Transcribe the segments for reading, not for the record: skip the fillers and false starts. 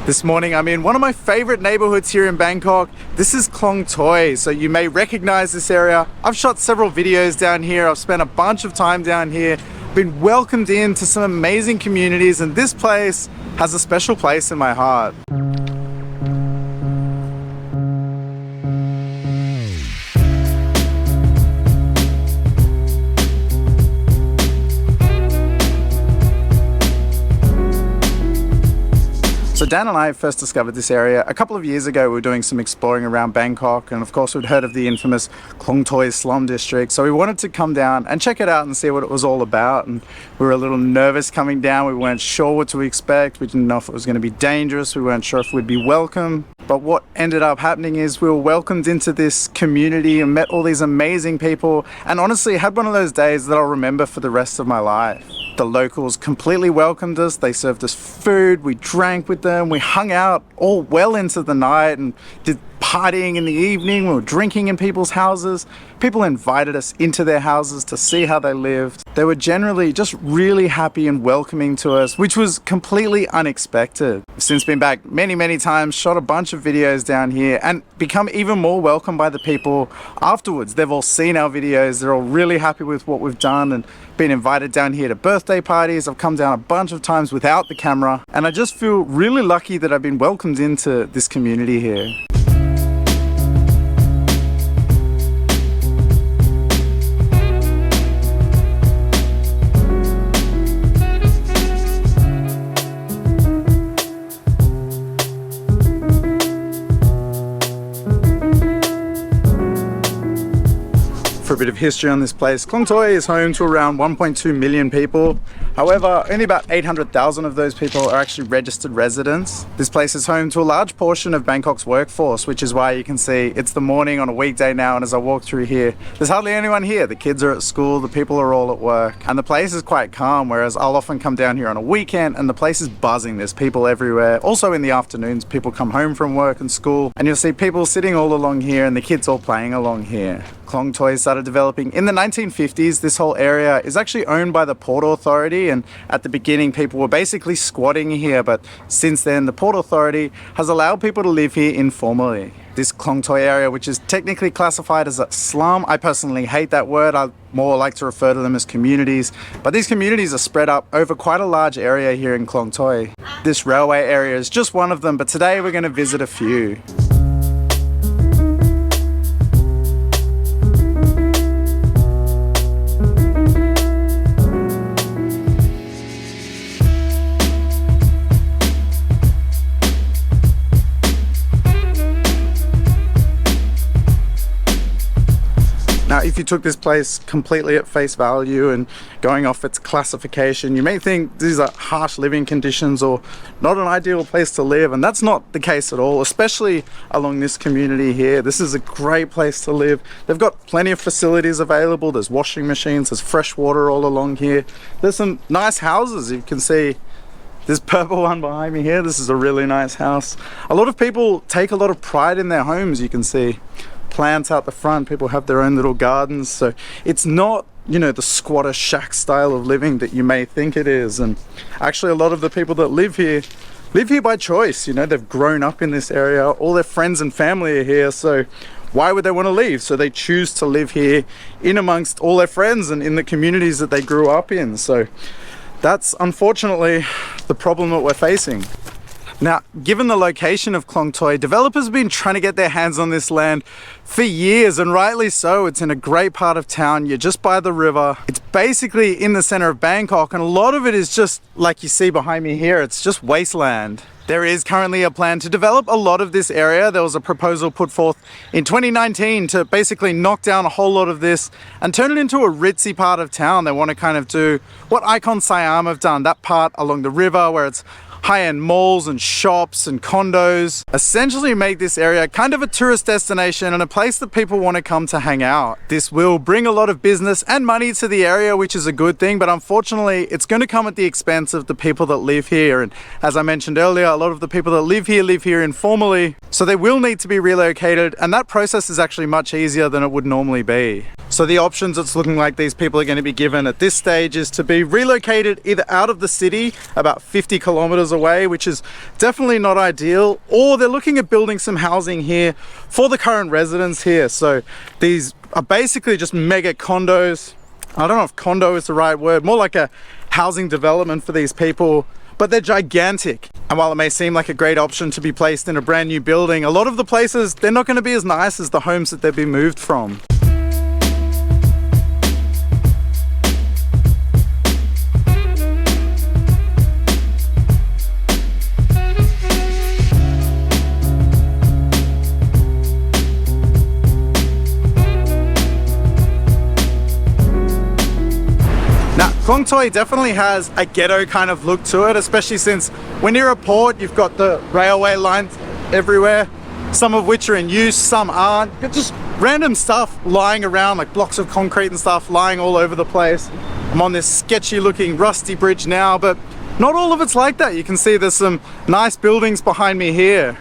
This morning I'm in one of my favorite neighborhoods here in Bangkok. This is Klong Toei, so you may recognize this area. I've shot several videos down here. I've spent a bunch of time down here, been welcomed into some amazing communities, and this place has a special place in my heart. So Dan and I first discovered this area a couple of years ago. We were doing some exploring around Bangkok, and of course we'd heard of the infamous Klong Toei slum district, so we wanted to come down and check it out and see what it was all about. And we were a little nervous coming down. We weren't sure what to expect. We didn't know if it was going to be dangerous. We weren't sure if we'd be welcome. But what ended up happening is we were welcomed into this community and met all these amazing people, and honestly had one of those days that I'll remember for the rest of my life. The locals completely welcomed us. They served us food, we drank with them, we hung out all well into the night and did partying in the evening. We were drinking in people's houses. People invited us into their houses to see how they lived. They were generally just really happy and welcoming to us, which was completely unexpected. I've since been back many times, shot a bunch of videos down here, and become even more welcomed by the people afterwards. They've all seen our videos. They're all really happy with what we've done and been invited down here to birthday parties. I've come down a bunch of times without the camera, and I just feel really lucky that I've been welcomed into this community here. For a bit of history on this place, Klong Toei is home to around 1.2 million people. However, only about 800,000 of those people are actually registered residents. This place is home to a large portion of Bangkok's workforce, which is why you can see it's the morning on a weekday now, and as I walk through here, there's hardly anyone here. The kids are at school, the people are all at work, and the place is quite calm, whereas I'll often come down here on a weekend and the place is buzzing. There's people everywhere. Also in the afternoons, people come home from work and school, and you'll see people sitting all along here and the kids all playing along here. Klong Toei started developing in the 1950s. This whole area is actually owned by the Port Authority, and at the beginning people were basically squatting here, but since then the Port Authority has allowed people to live here informally. This Klong Toei area, which is technically classified as a slum, I personally hate that word. I more like to refer to them as communities, but these communities are spread up over quite a large area here in Klong Toei. This railway area is just one of them, but today we're going to visit a few. Now, if you took this place completely at face value and going off its classification, you may think these are harsh living conditions or not an ideal place to live, and that's not the case at all, especially along this community here. This is a great place to live. They've got plenty of facilities available. There's washing machines, there's fresh water all along here. There's some nice houses. You can see this purple one behind me here. This is a really nice house. A lot of people take a lot of pride in their homes. You can see plants out the front. People have their own little gardens, so it's not, you know, the squatter shack style of living that you may think it is. And actually a lot of the people that live here by choice. You know, they've grown up in this area, all their friends and family are here, so why would they want to leave? So they choose to live here in amongst all their friends and in the communities that they grew up in. So that's unfortunately the problem that we're facing. Now, given the location of Klong Toei, developers have been trying to get their hands on this land for years, and rightly so. It's in a great part of town. You're just by the river. It's basically in the center of Bangkok, and a lot of it is just like you see behind me here. It's just wasteland. There is currently a plan to develop a lot of this area. There was a proposal put forth in 2019 to basically knock down a whole lot of this and turn it into a ritzy part of town. They want to kind of do what Icon Siam have done, that part along the river where it's high-end malls and shops and condos. Essentially make this area kind of a tourist destination and a place that people want to come to hang out. This will bring a lot of business and money to the area, which is a good thing, but unfortunately it's going to come at the expense of the people that live here. And as I mentioned earlier, a lot of the people that live here informally, so they will need to be relocated, and that process is actually much easier than it would normally be. So the options it's looking like these people are going to be given at this stage is to be relocated either out of the city about 50 kilometers away, which is definitely not ideal, or they're looking at building some housing here for the current residents here. So these are basically just mega condos. I don't know if condo is the right word, more like a housing development for these people, but they're gigantic. And while it may seem like a great option to be placed in a brand new building, a lot of the places, they're not going to be as nice as the homes that they've been moved from. Now, Klong Toei definitely has a ghetto kind of look to it, especially since when you're a port, you've got the railway lines everywhere, some of which are in use, some aren't. Just random stuff lying around, like blocks of concrete and stuff lying all over the place. I'm on this sketchy looking rusty bridge now, but not all of it's like that. You can see there's some nice buildings behind me here.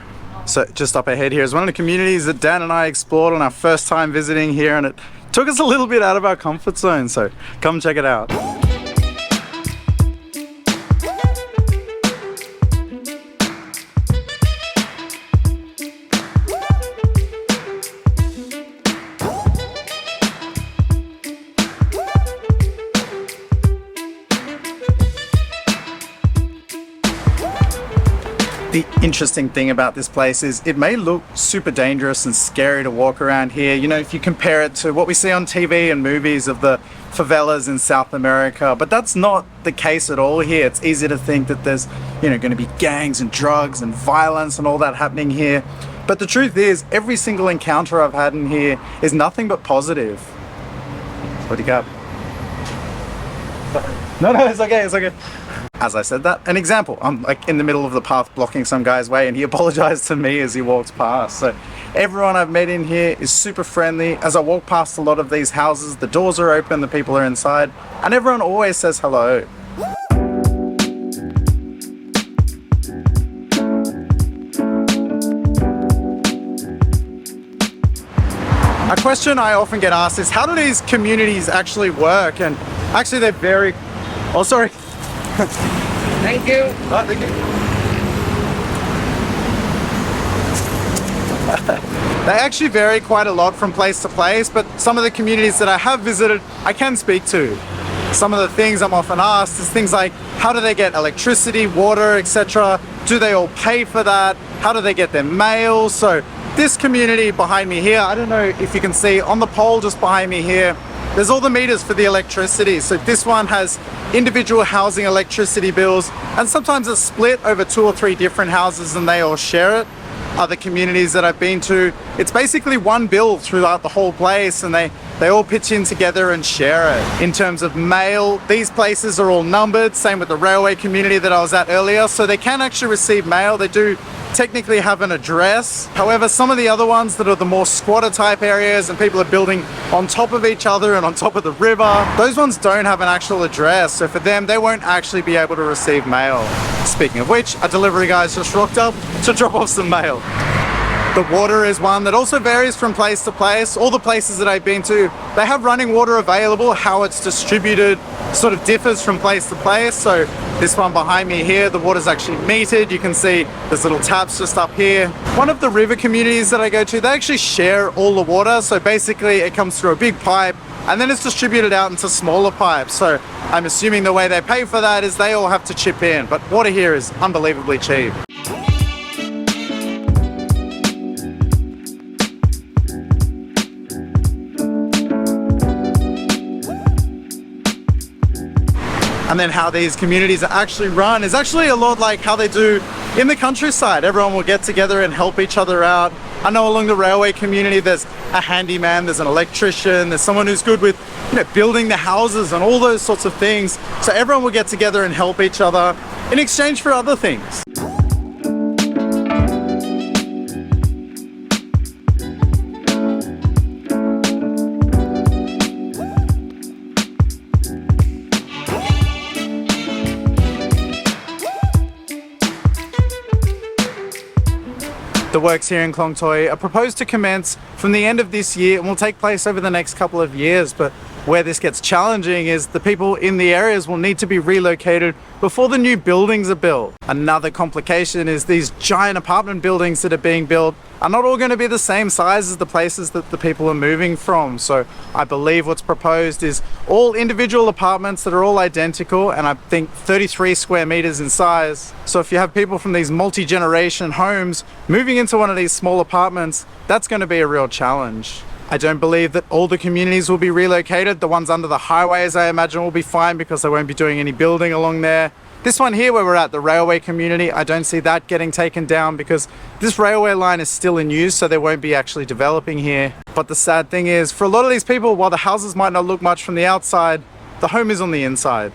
So just up ahead here is one of the communities that Dan and I explored on our first time visiting here, and it took us a little bit out of our comfort zone, so come check it out. The interesting thing about this place is it may look super dangerous and scary to walk around here. You know, if you compare it to what we see on TV and movies of the favelas in South America, but that's not the case at all here. It's easy to think that there's, you know, going to be gangs and drugs and violence and all that happening here. But the truth is, every single encounter I've had in here is nothing but positive. What do you got? No, it's okay, it's okay. As I said that, an example, I'm like in the middle of the path blocking some guy's way and he apologized to me as he walked past. So everyone I've met in here is super friendly. As I walk past a lot of these houses, the doors are open, the people are inside, and everyone always says hello. A question I often get asked is, how do these communities actually work? And actually they're very... Oh, sorry. Thank you. Oh, thank you. They actually vary quite a lot from place to place, but some of the communities that I have visited, I can speak to. Some of the things I'm often asked is things like, how do they get electricity, water, etc.? Do they all pay for that? How do they get their mail? So this community behind me here, I don't know if you can see on the pole just behind me here, there's all the meters for the electricity. So this one has individual housing electricity bills, and sometimes it's split over 2 or 3 different houses and they all share it. Other communities that I've been to, it's basically one bill throughout the whole place and they all pitch in together and share it. In terms of mail, these places are all numbered, same with the railway community that I was at earlier, so they can actually receive mail. They do technically have an address. However, some of the other ones that are the more squatter type areas and people are building on top of each other and on top of the river, those ones don't have an actual address. So for them, they won't actually be able to receive mail. Speaking of which, a delivery guy's just rocked up to drop off some mail. The water is one that also varies from place to place. All the places that I've been to, they have running water available. How it's distributed sort of differs from place to place. So this one behind me here, the water's actually metered. You can see there's little taps just up here. One of the river communities that I go to, they actually share all the water. So basically it comes through a big pipe and then it's distributed out into smaller pipes. So I'm assuming the way they pay for that is they all have to chip in. But water here is unbelievably cheap. And then how these communities are actually run is actually a lot like how they do in the countryside. Everyone will get together and help each other out. I know along the railway community there's a handyman, there's an electrician, there's someone who's good with, you know, building the houses and all those sorts of things. So everyone will get together and help each other in exchange for other things. The works here in Klong Toei are proposed to commence from the end of this year and will take place over the next couple of years, but where this gets challenging is the people in the areas will need to be relocated before the new buildings are built. Another complication is these giant apartment buildings that are being built are not all going to be the same size as the places that the people are moving from. So I believe what's proposed is all individual apartments that are all identical, and I think 33 square meters in size. So if you have people from these multi-generation homes moving into one of these small apartments, that's going to be a real challenge. I don't believe that all the communities will be relocated. The ones under the highways, I imagine, will be fine because they won't be doing any building along there. This one here where we're at, the railway community, I don't see that getting taken down because this railway line is still in use, so they won't be actually developing here. But the sad thing is, for a lot of these people, while the houses might not look much from the outside, the home is on the inside.